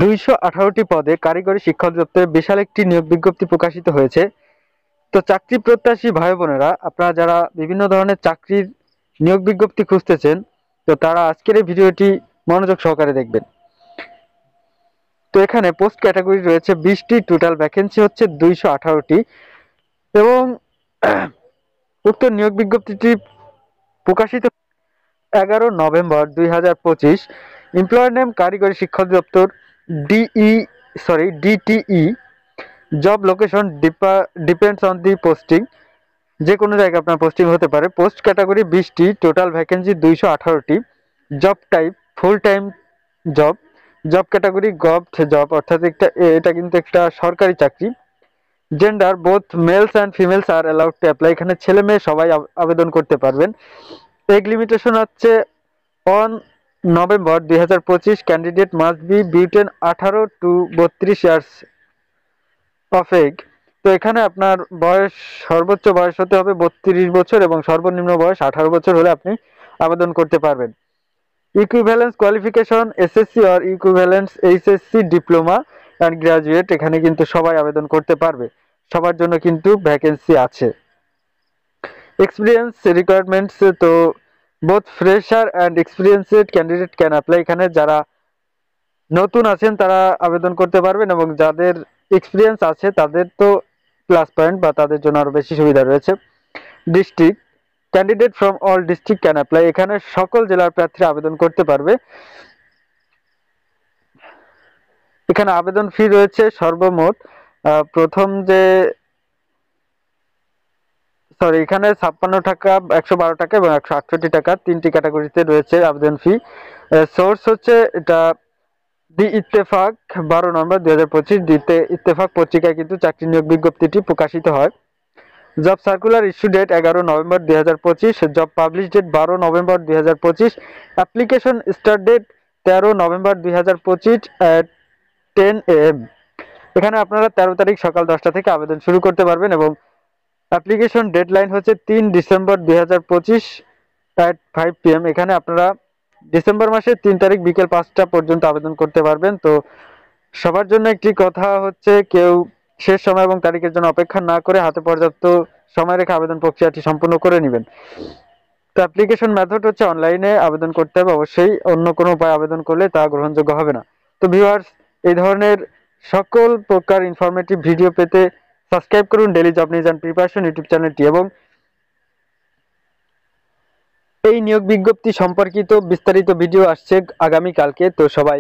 218টি পদে কারিগরি শিক্ষা অধিদপ্তরে বিশাল একটি নিয়োগ বিজ্ঞপ্তি প্রকাশিত হয়েছে। তো চাকরি প্রত্যাশী ভাই বোনেরা, আপনারা যারা বিভিন্ন ধরনের চাকরির নিয়োগ বিজ্ঞপ্তি খুঁজতেছেন, তো তারা আজকের এই ভিডিওটি মনোযোগ সহকারে দেখবেন। তো এখানে পোস্ট ক্যাটাগরি রয়েছে 20টি, টোটাল ভ্যাকেন্সি হচ্ছে 218টি এবং উক্ত নিয়োগ বিজ্ঞপ্তিটি প্রকাশিত 11 নভেম্বর 2025। এমপ্লয়ার নেম কারিগরি শিক্ষা অধিদপ্তর, DTE. Job location depends on the posting, যে কোনো জায়গায় আপনার পোস্টিং হতে পারে। পোস্ট ক্যাটাগরি 20টি, টোটাল ভ্যাকেন্সি 218টি। Job type full time job. Job category gov job, অর্থাৎ এটা কিন্তু একটা সরকারি চাকরি। Gender both males and females are allowed to apply, এখানে ছেলে মেয়ে সবাই আবেদন করতে পারবেন। এগ লিমিটেশন হচ্ছে 1 November 2025, candidate must be beaten 18 to 32 years of egg. তো এখানে আপনার বয়স, সর্বোচ্চ বয়স হতে হবে 32 বছর এবং সর্বনিম্ন বয়স 18 বছর হলে আপনি আবেদন করতে পারবেন। Equivalence qualification SSC or equivalence HSC diploma and graduate, এখানে কিন্তু সবাই আবেদন করতে পারবে, সবার জন্য কিন্তু ভ্যাকেন্সি আছে। এক্সপিরিয়েন্স রিকোয়ারমেন্টস, তো both fresher and experienced candidate can apply, এখানে যারা নতুন আছেন তারা আবেদন করতে পারবেন এবং যাদের এক্সপিরিয়েন্স আছে তাদের তো প্লাস পয়েন্ট বা তাদের জন্য আরো বেশি সুবিধা রয়েছে। District candidate from all district can apply, এখানে সকল জেলার প্রার্থীরা আবেদন করতে পারবে। এখানে আবেদন ফি রয়েছে সর্বমোট প্রথম যে এখানে 56 টাকা, 112 টাকা এবং 168 টাকা, 3টি ক্যাটাগরিতে রয়েছে আবেদন ফি। সোর্স হচ্ছে এটা the Ittefaq 12 November 2025, the Ittefaq পত্রিকায় কিন্তু চাকরি নিয়োগ বিজ্ঞপ্তিটি প্রকাশিত হয়। Job circular issue date 11 November 2025, job publish date 12 November 2025, application start date 13 November 2025 at 10 AM। এখানে আপনারা 13 তারিখ সকাল 10টা থেকে আবেদন শুরু করতে পারবেন এবং অ্যাপ্লিকেশন ডেডলাইন হচ্ছে 3 ডিসেম্বর 2025 at 5 PM। এখানে আপনারা ডিসেম্বর মাসের 3 তারিখ বিকেল 5টা পর্যন্ত আবেদন করতে পারবেন। তো সবার জন্য একটি কথা হচ্ছে, কেউ শেষ সময় এবং তারিখের জন্য অপেক্ষা না করে হাতে পর্যাপ্ত সময় রেখে আবেদন প্রক্রিয়াটি সম্পূর্ণ করে নেবেন। তো অ্যাপ্লিকেশন মেথড হচ্ছে অনলাইনে আবেদন করতে হবে অবশ্যই, অন্য কোনো উপায় আবেদন করলে তা গ্রহণযোগ্য হবে না। তো ভিউয়ার্স, এই ধরনের সকল প্রকার ইনফরমেটিভ ভিডিও পেতে সাবস্ক্রাইব করুন daily job news and preparation YouTube চ্যানেলটি এবং এই নিয়োগ বিজ্ঞপ্তি সম্পর্কিত বিস্তারিত ভিডিও আসছে আগামীকালকে। তো সবাই